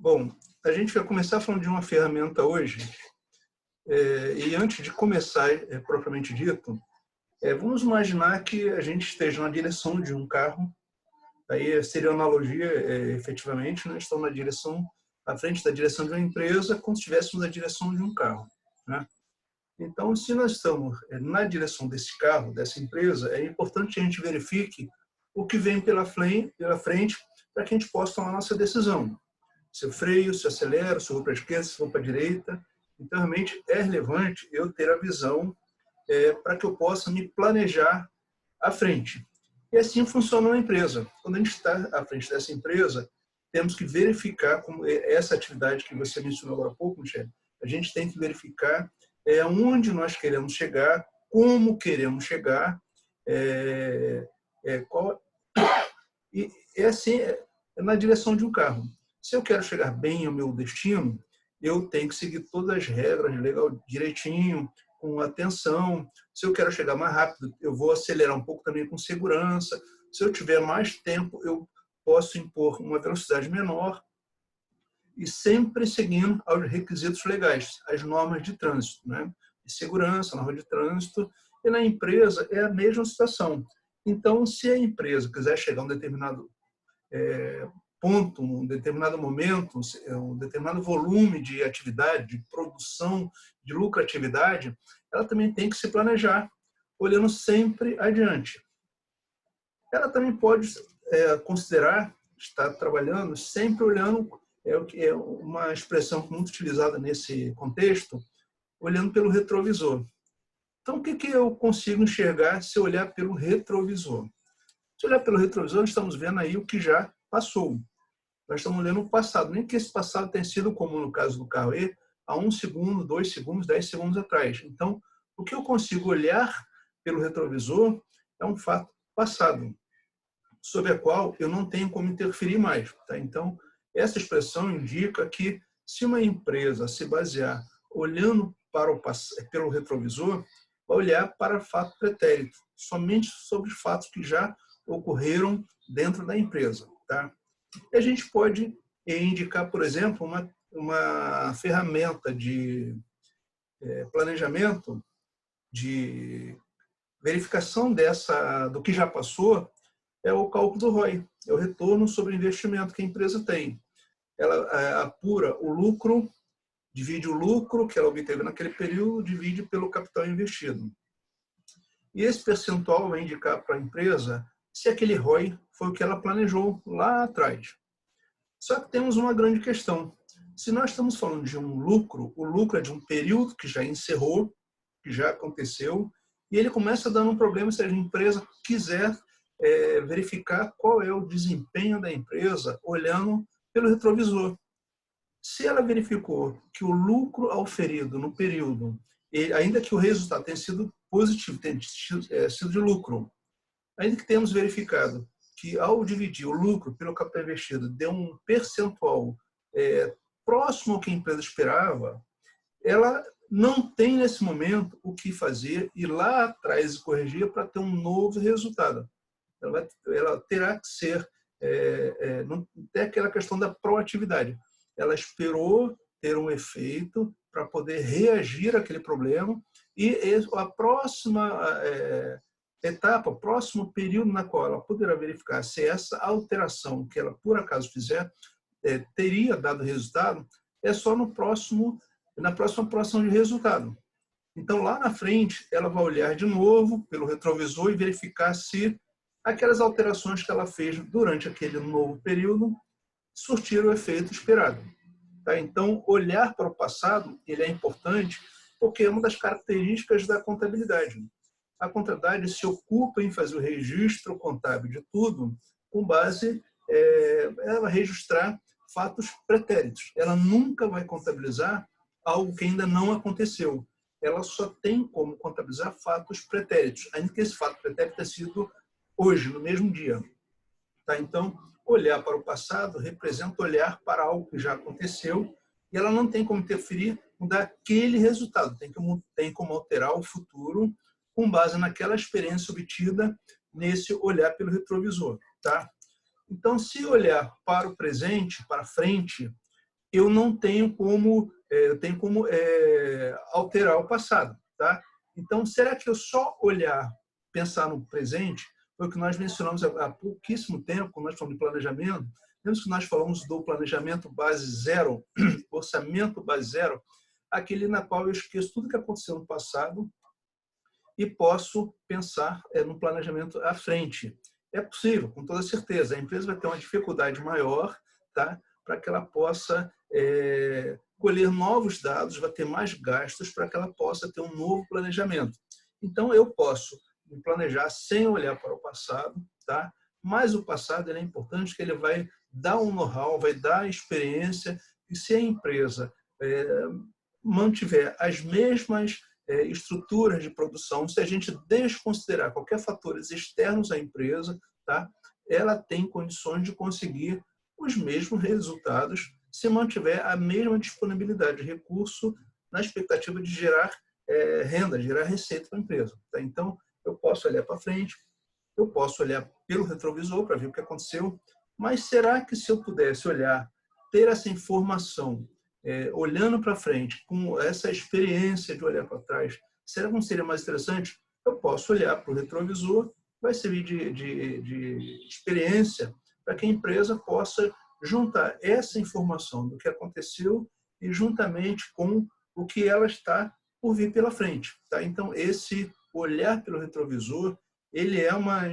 Bom, a gente vai começar falando de uma ferramenta hoje, e antes de começar, propriamente dito, vamos imaginar que a gente esteja na direção de um carro, aí seria uma analogia, efetivamente, nós estamos na direção, à frente da direção de uma empresa, como se estivéssemos na direção de um carro, né? Então, se nós estamos na direção desse carro, dessa empresa, é importante que a gente verifique o que vem pela frente para que a gente possa tomar a nossa decisão. Se eu freio, se eu acelero, se eu vou para a esquerda, se eu vou para a direita. Então, realmente, é relevante eu ter a visão para que eu possa me planejar à frente. E assim funciona uma empresa. Quando a gente está à frente dessa empresa, temos que verificar como essa atividade que você mencionou agora há pouco, Michele, a gente tem que verificar onde nós queremos chegar, como queremos chegar, e é assim, na direção de um carro. Se eu quero chegar bem ao meu destino, eu tenho que seguir todas as regras legal direitinho, com atenção. Se eu quero chegar mais rápido, eu vou acelerar um pouco também com segurança. Se eu tiver mais tempo, eu posso impor uma velocidade menor e sempre seguindo aos requisitos legais, as normas de trânsito, né? De segurança, norma de trânsito. E na empresa é a mesma situação. Então, se a empresa quiser chegar a um determinado ponto, um determinado momento, um determinado volume de atividade, de produção, de lucratividade, ela também tem que se planejar, olhando sempre adiante. Ela também pode considerar estar trabalhando sempre olhando, é uma expressão muito utilizada nesse contexto, olhando pelo retrovisor. Então, o que eu consigo enxergar se eu olhar pelo retrovisor? Se olhar pelo retrovisor, estamos vendo aí o que já passou. Nós estamos olhando o passado. Nem que esse passado tenha sido, como no caso do carro E, há 1 segundo, 2 segundos, 10 segundos atrás. Então, o que eu consigo olhar pelo retrovisor é um fato passado, sobre a qual eu não tenho como interferir mais. Tá? Então, essa expressão indica que se uma empresa se basear olhando pelo retrovisor, vai olhar para fato pretérito, somente sobre os fatos que já ocorreram dentro da empresa. Tá? E a gente pode indicar, por exemplo, uma ferramenta de planejamento, de verificação do que já passou, é o cálculo do ROI, é o retorno sobre o investimento que a empresa tem. Ela apura o lucro, divide o lucro que ela obteve naquele período, divide pelo capital investido. E esse percentual vai indicar para a empresa se aquele ROI foi o que ela planejou lá atrás. Só que temos uma grande questão. Se nós estamos falando de um lucro, o lucro é de um período que já encerrou, que já aconteceu, e ele começa dando um problema se a empresa quiser verificar qual é o desempenho da empresa olhando pelo retrovisor. Se ela verificou que o lucro auferido no período, ainda que o resultado tenha sido positivo, tenha sido de lucro, ainda que tenhamos verificado que ao dividir o lucro pelo capital investido deu um percentual próximo ao que a empresa esperava, ela não tem nesse momento o que fazer e lá atrás corrigir para ter um novo resultado. Ela terá que ser, não tem aquela questão da proatividade. Ela esperou ter um efeito para poder reagir àquele problema e a próxima etapa, o próximo período na qual ela poderá verificar se essa alteração que ela por acaso fizer teria dado resultado, é só na próxima aproximação de resultado. Então, lá na frente, ela vai olhar de novo pelo retrovisor e verificar se aquelas alterações que ela fez durante aquele novo período surtiram o efeito esperado. Tá? Então, olhar para o passado ele é importante porque é uma das características da contabilidade. A contabilidade se ocupa em fazer o registro contábil de tudo com base, ela vai registrar fatos pretéritos. Ela nunca vai contabilizar algo que ainda não aconteceu. Ela só tem como contabilizar fatos pretéritos, ainda que esse fato pretérito tenha sido hoje, no mesmo dia. Tá? Então, olhar para o passado representa olhar para algo que já aconteceu e ela não tem como interferir daquele resultado, tem como alterar o futuro com base naquela experiência obtida nesse olhar pelo retrovisor. Tá? Então, se olhar para o presente, para frente, eu não tenho como, alterar o passado. Tá? Então, será que eu só olhar, pensar no presente, foi o que nós mencionamos há pouquíssimo tempo, quando nós falamos de planejamento, lembra que nós falamos do planejamento base zero, orçamento base zero, aquele na qual eu esqueço tudo que aconteceu no passado e posso pensar no planejamento à frente. É possível, com toda certeza. A empresa vai ter uma dificuldade maior, tá? Para que ela possa colher novos dados, vai ter mais gastos para que ela possa ter um novo planejamento. Então, eu posso me planejar sem olhar para o passado, tá? Mas o passado é importante, que ele vai dar um know-how, vai dar experiência, e se a empresa mantiver as mesmas estruturas de produção, se a gente desconsiderar qualquer fatores externos à empresa, tá? Ela tem condições de conseguir os mesmos resultados se mantiver a mesma disponibilidade de recurso na expectativa de gerar renda, gerar receita para a empresa. Tá? Então, eu posso olhar para frente, eu posso olhar pelo retrovisor para ver o que aconteceu, mas será que se eu pudesse olhar, ter essa informação, olhando para frente, com essa experiência de olhar para trás, será que não seria mais interessante? Eu posso olhar para o retrovisor, vai servir de experiência para que a empresa possa juntar essa informação do que aconteceu e juntamente com o que ela está por vir pela frente. Tá? Então, esse olhar pelo retrovisor, ele é uma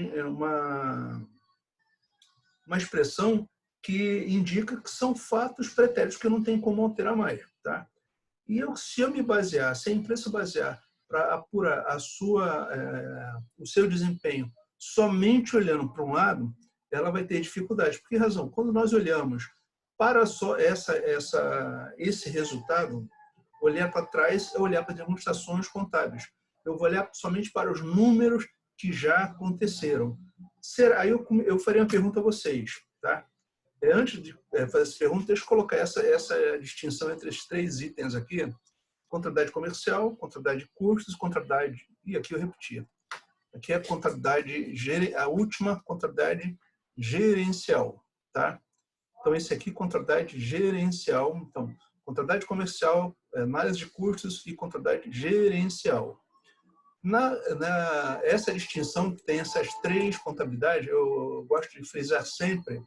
expressão que indica que são fatos pretéritos que não tem como alterar mais. Tá? E se eu me basear, se a empresa basear para apurar o seu desempenho somente olhando para um lado, ela vai ter dificuldade. Por que razão? Quando nós olhamos para só esse resultado, olhar para trás é olhar para demonstrações contábeis. Eu vou olhar somente para os números que já aconteceram. Aí eu faria uma pergunta a vocês. Tá? Antes de fazer essa pergunta, deixa eu colocar essa distinção entre esses três itens aqui. Contabilidade comercial, contabilidade de custos, contabilidade... E aqui eu repeti. Aqui é a última contabilidade gerencial. Tá? Então, esse aqui, contabilidade gerencial. Então, contabilidade comercial, análise de custos e contabilidade gerencial. Essa distinção que tem essas três contabilidades, eu gosto de frisar sempre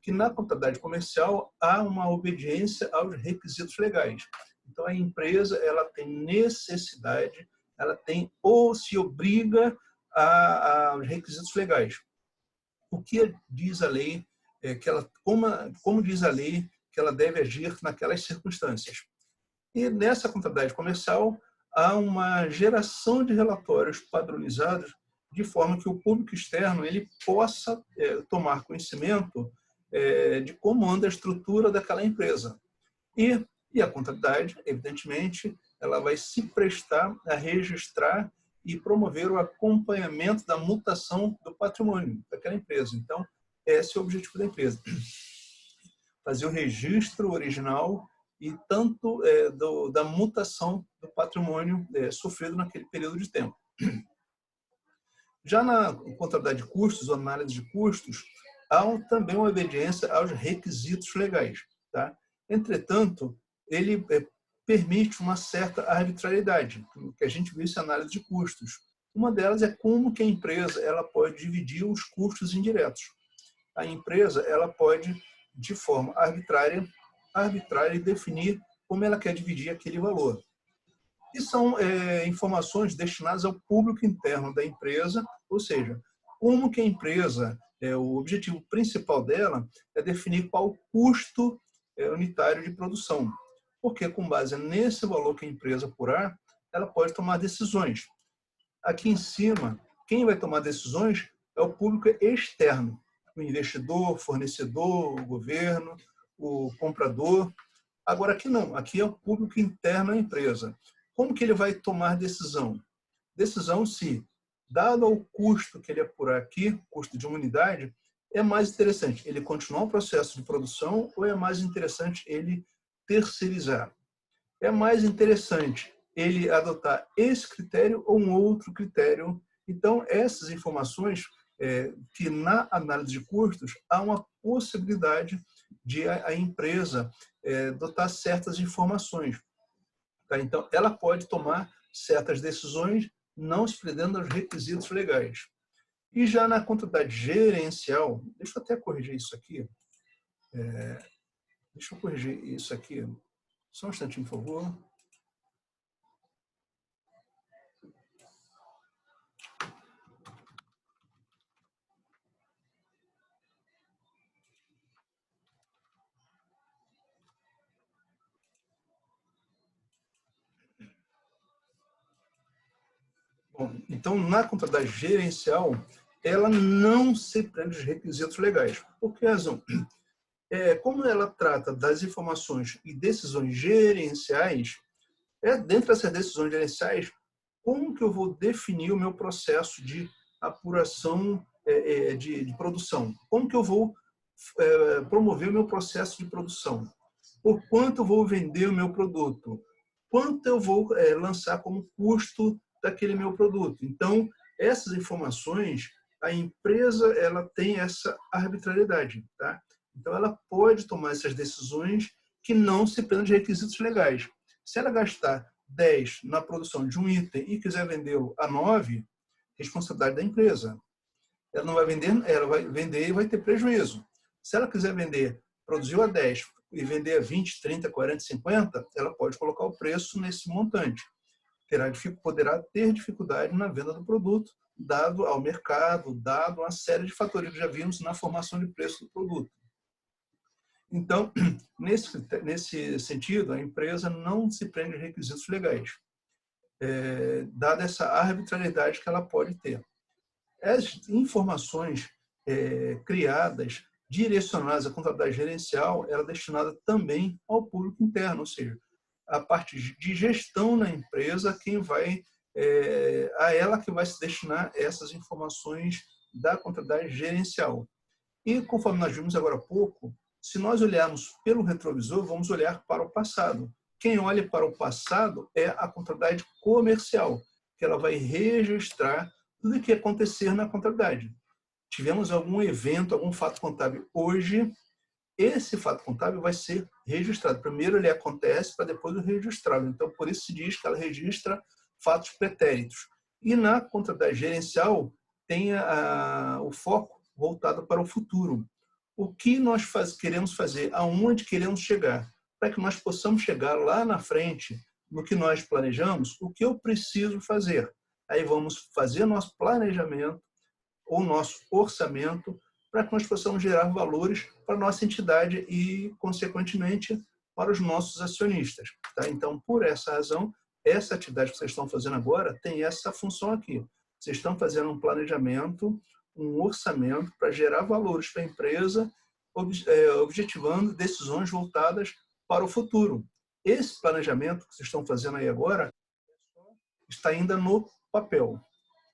que na contabilidade comercial há uma obediência aos requisitos legais. Então, a empresa ela tem necessidade, ela tem ou se obriga aos requisitos legais. O que diz a lei, como diz a lei que ela deve agir naquelas circunstâncias. E nessa contabilidade comercial há uma geração de relatórios padronizados de forma que o público externo ele possa tomar conhecimento de como anda a estrutura daquela empresa. E a contabilidade, evidentemente, ela vai se prestar a registrar e promover o acompanhamento da mutação do patrimônio daquela empresa. Então, esse é o objetivo da empresa. Fazer o registro original e tanto da mutação do patrimônio sofrido naquele período de tempo. Já na contabilidade de custos, ou análise de custos, há também uma obediência aos requisitos legais. Tá? Entretanto, ele permite uma certa arbitrariedade, que a gente viu essa análise de custos. Uma delas é como que a empresa ela pode dividir os custos indiretos. A empresa ela pode, de forma arbitrária definir como ela quer dividir aquele valor. E são informações destinadas ao público interno da empresa, ou seja, como que a empresa, o objetivo principal dela é definir qual o custo unitário de produção. Porque com base nesse valor que a empresa apurar, ela pode tomar decisões. Aqui em cima, quem vai tomar decisões é o público externo, o investidor, fornecedor, o governo, o comprador. Agora aqui não, aqui é o público interno à empresa. Como que ele vai tomar decisão? Decisão se, dado o custo que ele apurar aqui, custo de uma unidade, é mais interessante ele continuar o processo de produção ou é mais interessante ele terceirizar? É mais interessante ele adotar esse critério ou um outro critério? Então, essas informações que na análise de custos há uma possibilidade de a empresa dotar certas informações. Tá? Então, ela pode tomar certas decisões não se prendendo aos requisitos legais. E já na contabilidade gerencial, deixa eu até corrigir isso aqui. Deixa eu corrigir isso aqui. Só um instantinho, por favor. Bom, então, na contabilidade gerencial, ela não se prende aos requisitos legais. Por que razão? Como ela trata das informações e decisões gerenciais, dentro dessas decisões gerenciais, como que eu vou definir o meu processo de apuração de produção? Como que eu vou promover o meu processo de produção? Por quanto eu vou vender o meu produto? Quanto eu vou lançar como custo daquele meu produto? Então, essas informações, a empresa ela tem essa arbitrariedade, tá? Então, ela pode tomar essas decisões que não se prendem de requisitos legais. Se ela gastar 10 na produção de um item e quiser vendê-lo a 9, responsabilidade da empresa. Ela não vai vender, ela vai vender e vai ter prejuízo. Se ela quiser vender, produziu a 10 e vender a 20, 30, 40, 50, ela pode colocar o preço nesse montante. Poderá ter dificuldade na venda do produto, dado ao mercado, dado uma série de fatores que já vimos na formação de preço do produto. Então, nesse sentido, a empresa não se prende a requisitos legais, dada essa arbitrariedade que ela pode ter. As informações criadas, direcionadas à contabilidade gerencial, ela é destinada também ao público interno, ou seja, a parte de gestão na empresa, a ela que vai se destinar essas informações da contabilidade gerencial. E conforme nós vimos agora há pouco, se nós olharmos pelo retrovisor, vamos olhar para o passado. Quem olha para o passado é a contabilidade comercial, que ela vai registrar tudo o que acontecer na contabilidade. Tivemos algum evento, algum fato contábil hoje, esse fato contábil vai ser registrado. Primeiro ele acontece para depois o registrado. Então, por isso se diz que ela registra fatos pretéritos. E na contabilidade gerencial tem o foco voltado para o futuro. O que nós queremos fazer, aonde queremos chegar, para que nós possamos chegar lá na frente, no que nós planejamos, o que eu preciso fazer. Aí vamos fazer nosso planejamento ou nosso orçamento para que nós possamos gerar valores para a nossa entidade e, consequentemente, para os nossos acionistas. Tá? Então, por essa razão, essa atividade que vocês estão fazendo agora tem essa função aqui. Vocês estão fazendo um planejamento, um orçamento para gerar valores para a empresa, objetivando decisões voltadas para o futuro. Esse planejamento que vocês estão fazendo aí agora está ainda no papel.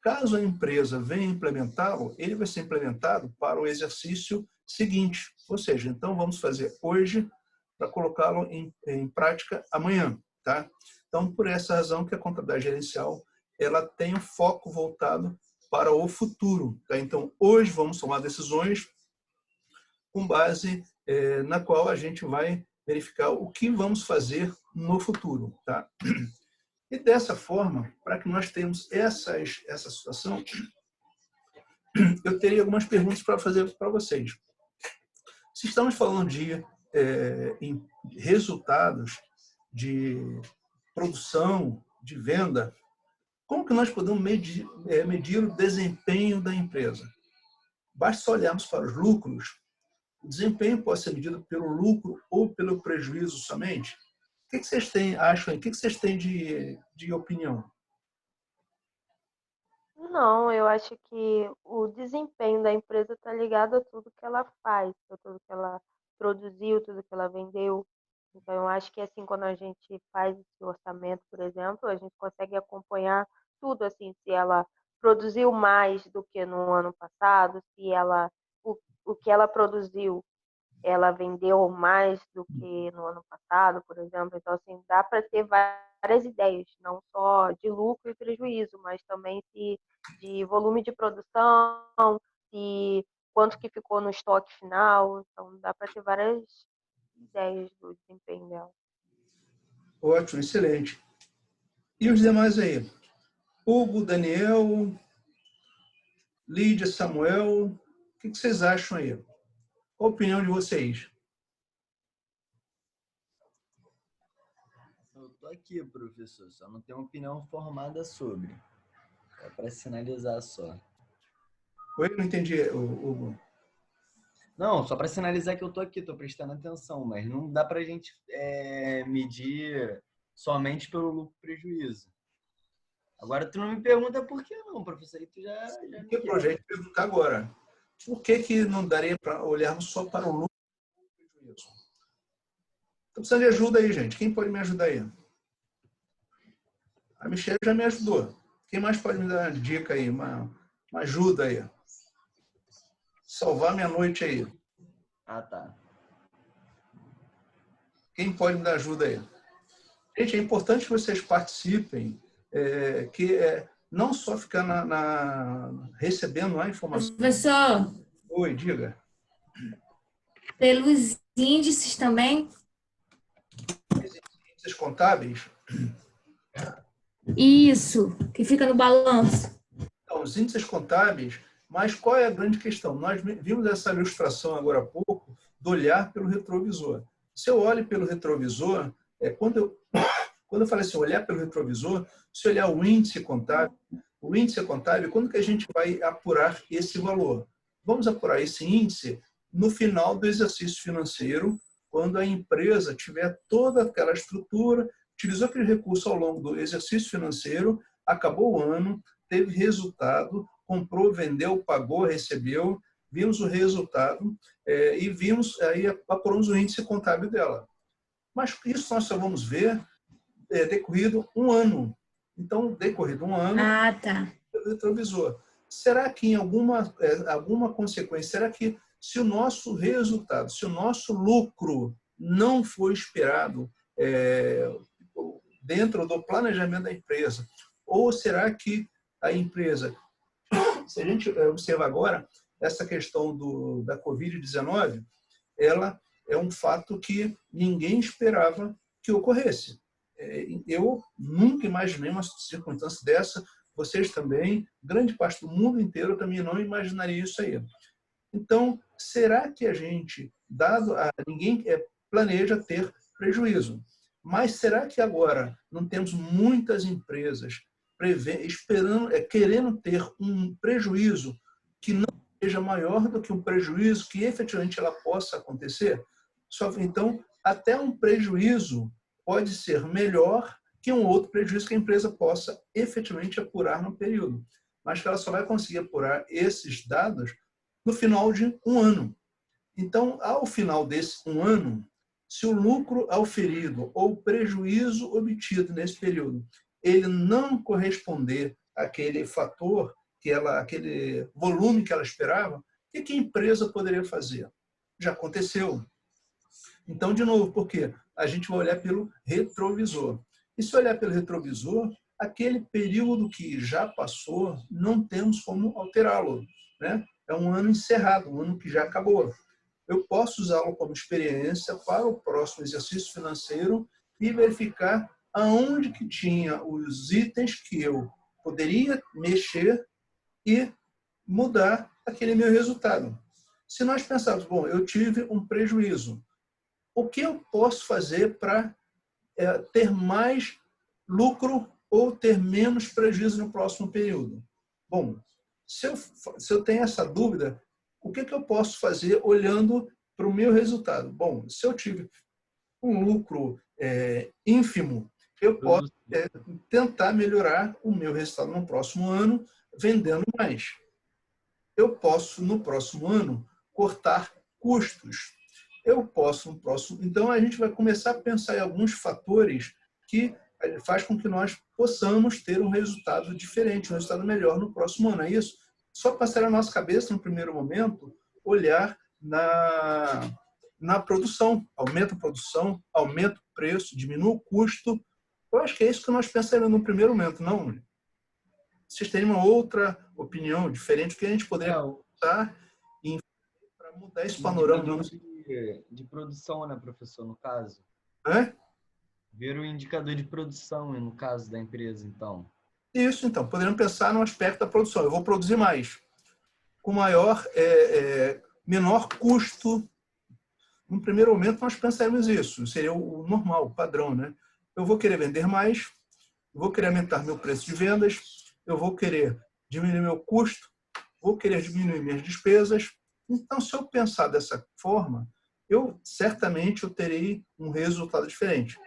Caso a empresa venha implementá-lo, ele vai ser implementado para o exercício seguinte. Ou seja, então vamos fazer hoje para colocá-lo em prática amanhã. Tá? Então, por essa razão que a contabilidade gerencial ela tem um foco voltado para o futuro. Tá? Então, hoje vamos tomar decisões com base na qual a gente vai verificar o que vamos fazer no futuro. Tá? E dessa forma, para que nós tenhamos essa situação, eu teria algumas perguntas para fazer para vocês. Se estamos falando de em resultados de produção, de venda, como que nós podemos medir o desempenho da empresa? Basta olharmos para os lucros. O desempenho pode ser medido pelo lucro ou pelo prejuízo somente? O que vocês acham? O que vocês têm de opinião? Não, eu acho que o desempenho da empresa está ligado a tudo que ela faz, a tudo que ela produziu, tudo que ela vendeu. Então, eu acho que assim, quando a gente faz esse orçamento, por exemplo, a gente consegue acompanhar tudo, assim, se ela produziu mais do que no ano passado, se ela, o que ela produziu ela vendeu mais do que no ano passado, por exemplo. Então, assim, dá para ter várias ideias, não só de lucro e prejuízo, mas também de volume de produção, se quanto que ficou no estoque final. Então, dá para ter várias ideias do desempenho dela. Ótimo, excelente. E os demais aí? Hugo, Daniel, Lídia, Samuel, o que vocês acham aí? Qual a opinião de vocês? Eu tô aqui, professor, só não tenho opinião formada sobre. É para sinalizar só. Oi, não entendi, Hugo. Não, só para sinalizar que eu tô aqui, tô prestando atenção, mas não dá pra gente medir somente pelo lucro e prejuízo. Agora, tu não me pergunta por que não, professor, aí tu já O me que o projeto perguntar agora? Por que não daria para olharmos só para o lucro e prejuízo? Estou precisando de ajuda aí, gente. Quem pode me ajudar aí? A Michelle já me ajudou. Quem mais pode me dar uma dica aí, uma ajuda aí? Salvar minha noite aí. Ah, tá. Quem pode me dar ajuda aí? Gente, é importante que vocês participem, não só ficar recebendo a informação. Professor, Oi, diga. pelos índices também? Índices contábeis? Isso, que fica no balanço. Então, os índices contábeis, mas qual é a grande questão? Nós vimos essa ilustração agora há pouco do olhar pelo retrovisor. Se eu olho pelo retrovisor, quando eu falei assim, olhar pelo retrovisor, se olhar o índice contábil, quando que a gente vai apurar esse valor? Vamos apurar esse índice no final do exercício financeiro, quando a empresa tiver toda aquela estrutura, utilizou aquele recurso ao longo do exercício financeiro, acabou o ano, teve resultado, comprou, vendeu, pagou, recebeu, vimos o resultado e vimos, aí apuramos o índice contábil dela. Mas isso nós só vamos ver decorrido um ano. Então, decorrido um ano, Tá. retrovisor. Será que em alguma consequência, será que se o nosso resultado, se o nosso lucro não for esperado dentro do planejamento da empresa, ou será que a empresa, se a gente observar agora, essa questão da Covid-19, ela é um fato que ninguém esperava que ocorresse. Eu nunca imaginei uma circunstância dessa, vocês também, grande parte do mundo inteiro também não imaginaria isso aí. Então, será que a gente, ninguém planeja ter prejuízo, mas será que agora não temos muitas empresas querendo ter um prejuízo que não seja maior do que um prejuízo que efetivamente ela possa acontecer? Então, até um prejuízo pode ser melhor que um outro prejuízo que a empresa possa efetivamente apurar no período. Mas que ela só vai conseguir apurar esses dados no final de um ano. Então, ao final desse um ano, se o lucro auferido ou o prejuízo obtido nesse período, ele não corresponder àquele fator, aquele volume que ela esperava, o que a empresa poderia fazer? Já aconteceu. Então, de novo, por quê? A gente vai olhar pelo retrovisor. E se olhar pelo retrovisor, aquele período que já passou, não temos como alterá-lo, né? É um ano encerrado, um ano que já acabou. Eu posso usá-lo como experiência para o próximo exercício financeiro e verificar aonde que tinha os itens que eu poderia mexer e mudar aquele meu resultado. Se nós pensarmos, bom, eu tive um prejuízo, o que eu posso fazer para ter mais lucro ou ter menos prejuízo no próximo período? Bom, se eu tenho essa dúvida, o que eu posso fazer olhando para o meu resultado? Bom, se eu tive um lucro ínfimo, eu posso tentar melhorar o meu resultado no próximo ano vendendo mais. Eu posso, no próximo ano, cortar custos. Eu posso, no próximo... Então, a gente vai começar a pensar em alguns fatores que faz com que nós possamos ter um resultado diferente, um resultado melhor no próximo ano. É isso? Só passar na nossa cabeça, no primeiro momento, olhar na produção. Aumenta a produção, aumenta o preço, diminui o custo. Eu acho que é isso que nós pensaremos no primeiro momento, não? Vocês têm uma outra opinião diferente do que a gente poderia pensar em mudar esse panorama. De produção, né, professor, no caso? É? Ver o indicador de produção, no caso da empresa, então. Isso, então. Poderíamos pensar no aspecto da produção. Eu vou produzir mais, com menor custo. No primeiro momento, nós pensaremos isso. Seria o normal, o padrão, né? Eu vou querer vender mais, eu vou querer aumentar meu preço de vendas, eu vou querer diminuir meu custo, vou querer diminuir minhas despesas. Então, se eu pensar dessa forma, certamente eu terei um resultado diferente.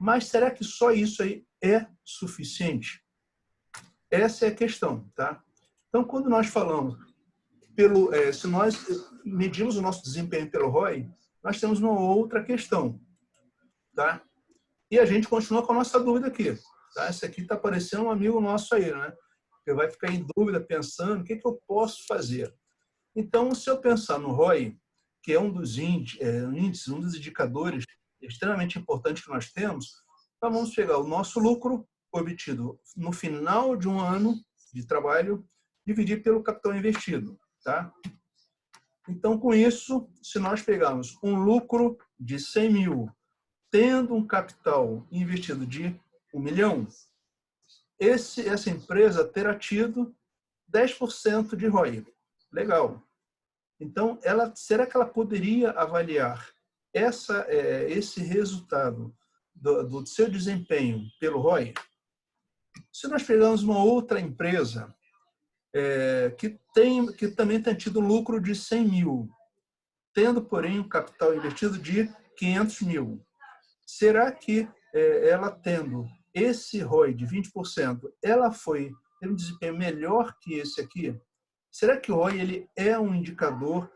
Mas será que só isso aí é suficiente? Essa é a questão, tá? Então, quando nós falamos, se nós medimos o nosso desempenho pelo ROI, nós temos uma outra questão, tá? E a gente continua com a nossa dúvida aqui, tá? Esse aqui está parecendo um amigo nosso aí, né? Que vai ficar em dúvida pensando o que eu posso fazer. Então, se eu pensar no ROI, que é um dos índices, um dos indicadores extremamente importantes que nós temos, nós vamos pegar o nosso lucro obtido no final de um ano de trabalho, dividir pelo capital investido, tá? Então, com isso, se nós pegarmos um lucro de 100 mil, tendo um capital investido de 1 milhão, essa empresa terá tido 10% de ROI. Legal. Então, será que ela poderia avaliar esse resultado do seu desempenho pelo ROI? Se nós pegarmos uma outra empresa que também tem tido um lucro de 100 mil, tendo, porém, um capital investido de 500 mil, será que ela tendo esse ROI de 20%, ela teve um desempenho melhor que esse aqui? Será que o ROI ele é um indicador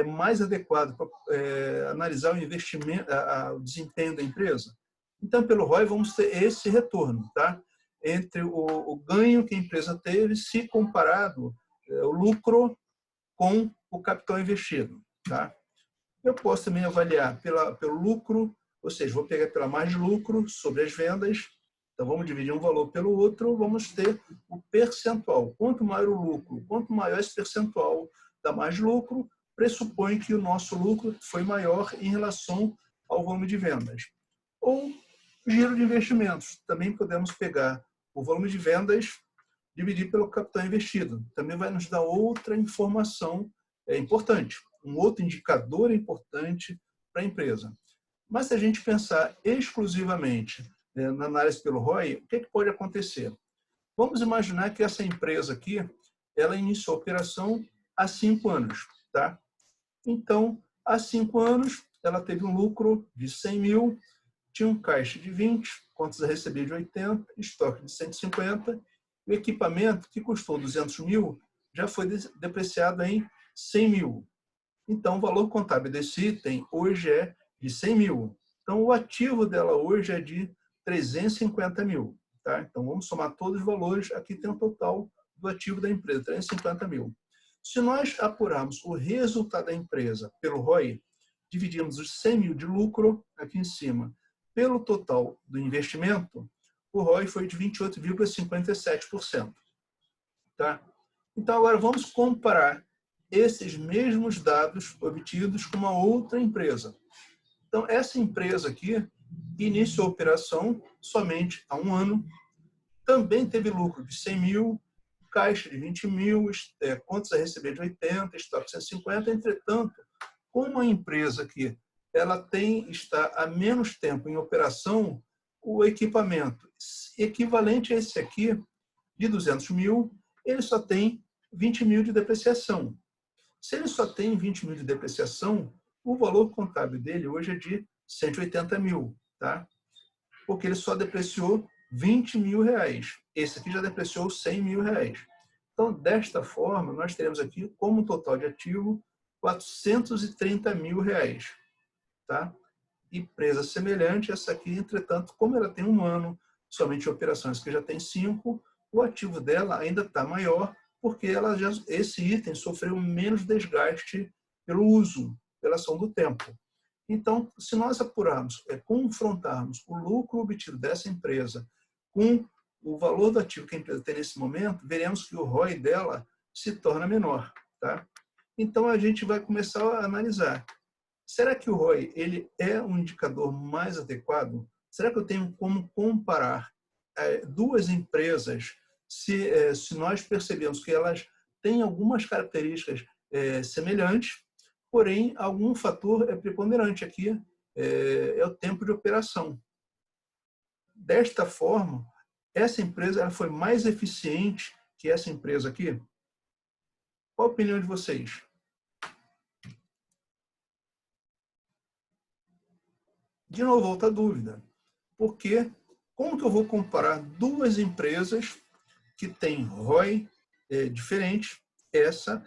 mais adequado para analisar o investimento, o desempenho da empresa? Então, pelo ROI, vamos ter esse retorno, tá? Entre o ganho que a empresa teve, se comparado o lucro com o capital investido, tá? Eu posso também avaliar pelo lucro, ou seja, vou pegar pela margem de lucro sobre as vendas. Então, vamos dividir um valor pelo outro, vamos ter o percentual. Quanto maior o lucro, quanto maior esse percentual da margem de lucro, pressupõe que o nosso lucro foi maior em relação ao volume de vendas. Ou giro de investimentos. Também podemos pegar o volume de vendas, dividir pelo capital investido. Também vai nos dar outra informação importante, um outro indicador importante para a empresa. Mas se a gente pensar exclusivamente na análise pelo ROI, o que pode acontecer? Vamos imaginar que essa empresa aqui, ela iniciou a operação há 5 anos, tá? Então, há 5 anos, ela teve um lucro de 100 mil, tinha um caixa de 20, contas a receber de 80, estoque de 150, o equipamento, que custou 200 mil, já foi depreciado em 100 mil. Então, o valor contábil desse item hoje é de 100 mil. Então, o ativo dela hoje é de 350 mil. Tá? Então, vamos somar todos os valores. Aqui tem um total do ativo da empresa, 350 mil. Se nós apurarmos o resultado da empresa pelo ROI, dividimos os 100 mil de lucro, aqui em cima, pelo total do investimento, o ROI foi de 28,57%. Tá? Então, agora vamos comparar esses mesmos dados obtidos com uma outra empresa. Então, essa empresa aqui iniciou a operação somente há 1 ano, também teve lucro de 100 mil, caixa de 20 mil, contas a receber de 80, estoque de 150. Entretanto, como a empresa aqui está há menos tempo em operação, o equipamento equivalente a esse aqui, de 200 mil, ele só tem 20 mil de depreciação. Se ele só tem 20 mil de depreciação, o valor contábil dele hoje é de 180 mil, tá? Porque ele só depreciou 20 mil reais. Esse aqui já depreciou 100 mil reais. Então, desta forma, nós teremos aqui, como total de ativo, 430 mil reais, tá? Empresa semelhante, essa aqui, entretanto, como ela tem 1 ano, somente operações que já tem 5, o ativo dela ainda está maior, porque esse item sofreu menos desgaste pelo uso, pela ação do tempo. Então, se nós apurarmos, confrontarmos o lucro obtido dessa empresa com o valor do ativo que a empresa tem nesse momento, veremos que o ROI dela se torna menor. Tá? Então, a gente vai começar a analisar. Será que o ROI ele é um indicador mais adequado? Será que eu tenho como comparar duas empresas se nós percebemos que elas têm algumas características semelhantes, porém, algum fator é preponderante aqui, é o tempo de operação. Desta forma, essa empresa ela foi mais eficiente que essa empresa aqui? Qual a opinião de vocês? De novo, volta a dúvida. Porque como que eu vou comparar duas empresas que têm ROI diferente? Essa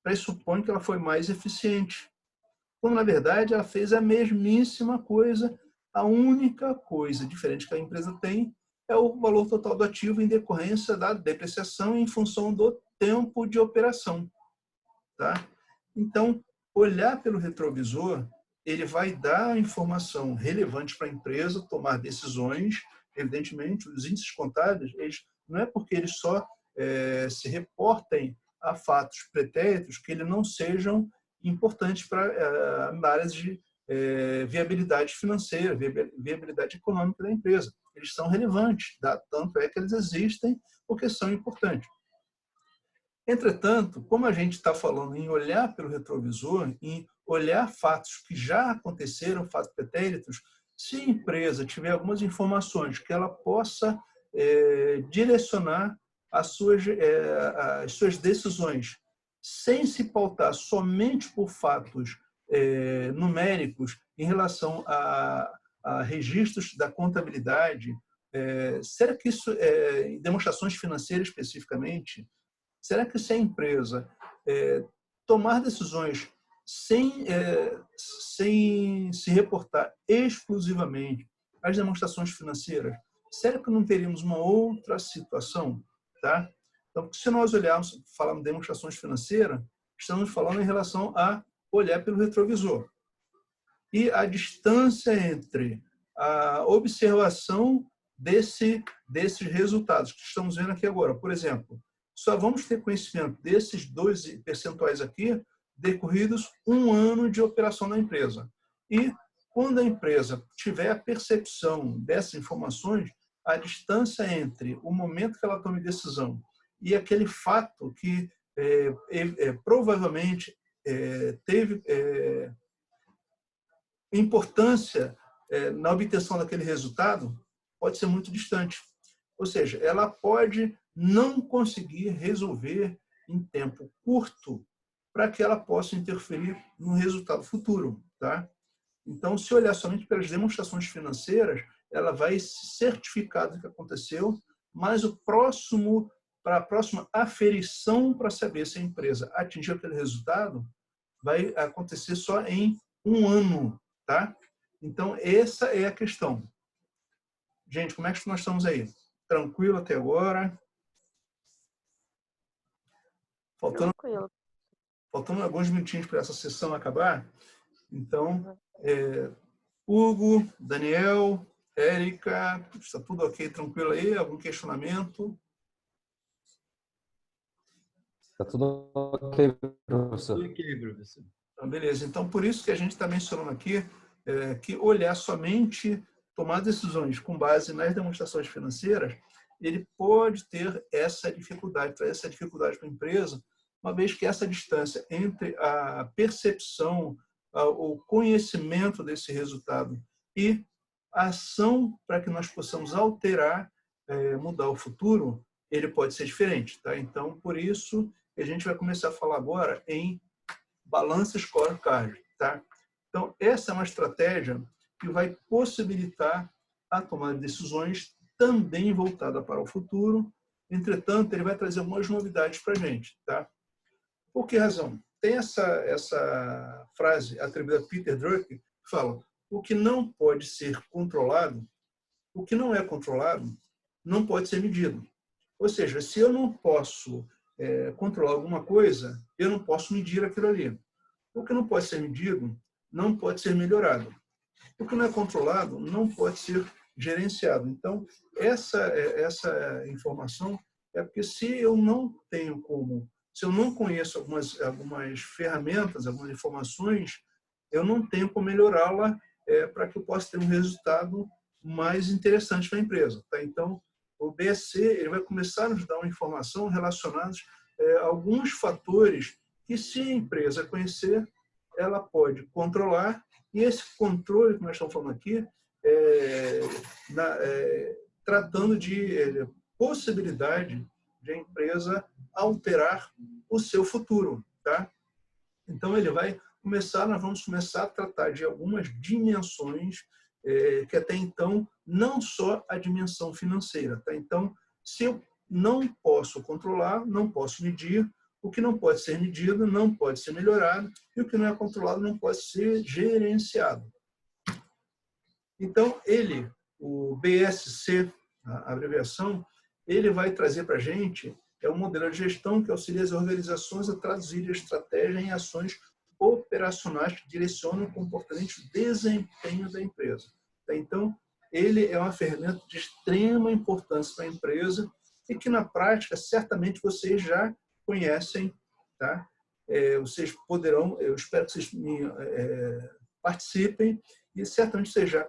pressupõe que ela foi mais eficiente. Quando, na verdade, ela fez a mesmíssima coisa. A única coisa diferente que a empresa tem é o valor total do ativo em decorrência da depreciação em função do tempo de operação. Tá? Então, olhar pelo retrovisor, ele vai dar informação relevante para a empresa tomar decisões. Evidentemente, os índices contábeis, não é porque eles só se reportem a fatos pretéritos que eles não sejam importantes para análise de viabilidade financeira, viabilidade econômica da empresa. Eles são relevantes, tanto é que eles existem porque são importantes. Entretanto, como a gente está falando em olhar pelo retrovisor, em olhar fatos que já aconteceram, fatos pretéritos, se a empresa tiver algumas informações que ela possa direcionar as suas decisões, sem se pautar somente por fatos numéricos em relação a registros da contabilidade, será que isso, em demonstrações financeiras especificamente, será que se a empresa tomar decisões sem se reportar exclusivamente às demonstrações financeiras, será que não teríamos uma outra situação? Tá? Então, se nós olharmos, falamos de demonstrações financeiras, estamos falando em relação a olhar pelo retrovisor. E a distância entre a observação desses resultados que estamos vendo aqui agora. Por exemplo, só vamos ter conhecimento desses 2 percentuais aqui decorridos 1 ano de operação da empresa. E quando a empresa tiver a percepção dessas informações, a distância entre o momento que ela tome decisão e aquele fato que provavelmente teve importância na obtenção daquele resultado pode ser muito distante. Ou seja, ela pode não conseguir resolver em tempo curto para que ela possa interferir no resultado futuro. Tá? Então, se olhar somente pelas demonstrações financeiras, ela vai se certificar do que aconteceu, mas para a próxima aferição para saber se a empresa atingiu aquele resultado, vai acontecer só em 1 ano. Tá? Então, essa é a questão. Gente, como é que nós estamos aí? Tranquilo até agora? Tranquilo. Faltando alguns minutinhos para essa sessão acabar. Então, Hugo, Daniel, Érica, está tudo ok, tranquilo aí? Algum questionamento? Está tudo ok, professor. Tudo ok, professor. Então, beleza. Então, por isso que a gente está mencionando aqui que olhar somente, tomar decisões com base nas demonstrações financeiras, ele pode ter essa dificuldade, trazer essa dificuldade para a empresa, uma vez que essa distância entre a percepção, o conhecimento desse resultado e a ação para que nós possamos alterar, mudar o futuro, ele pode ser diferente. Tá? Então, por isso, a gente vai começar a falar agora em Balance Scorecard. Tá? Então, essa é uma estratégia que vai possibilitar a tomada de decisões também voltada para o futuro. Entretanto, ele vai trazer algumas novidades para a gente. Tá? Por que razão? Tem essa frase atribuída a Peter Drucker, que fala: o que não pode ser controlado, o que não é controlado, não pode ser medido. Ou seja, se eu não posso controlar alguma coisa, eu não posso medir aquilo ali. O que não pode ser medido, não pode ser melhorado. O que não é controlado, não pode ser gerenciado. Então, essa informação é porque se eu não tenho como Se eu não conheço algumas ferramentas, algumas informações, eu não tenho como melhorá-la para que eu possa ter um resultado mais interessante para a empresa. Tá? Então, o BSC ele vai começar a nos dar uma informação relacionada a alguns fatores que, se a empresa conhecer, ela pode controlar. E esse controle que nós estamos falando aqui, tratando de possibilidade de a empresa alterar o seu futuro. Tá? Então, nós vamos começar a tratar de algumas dimensões que até então não só a dimensão financeira. Tá? Então, se eu não posso controlar, não posso medir, o que não pode ser medido não pode ser melhorado e o que não é controlado não pode ser gerenciado. Então, o BSC, a abreviação, ele vai trazer para a gente um modelo de gestão que auxilia as organizações a traduzir a estratégia em ações operacionais que direcionam o comportamento e desempenho da empresa. Então, ele é uma ferramenta de extrema importância para a empresa e que, na prática, certamente vocês já conhecem. Tá? Vocês poderão, eu espero que vocês participem e certamente vocês já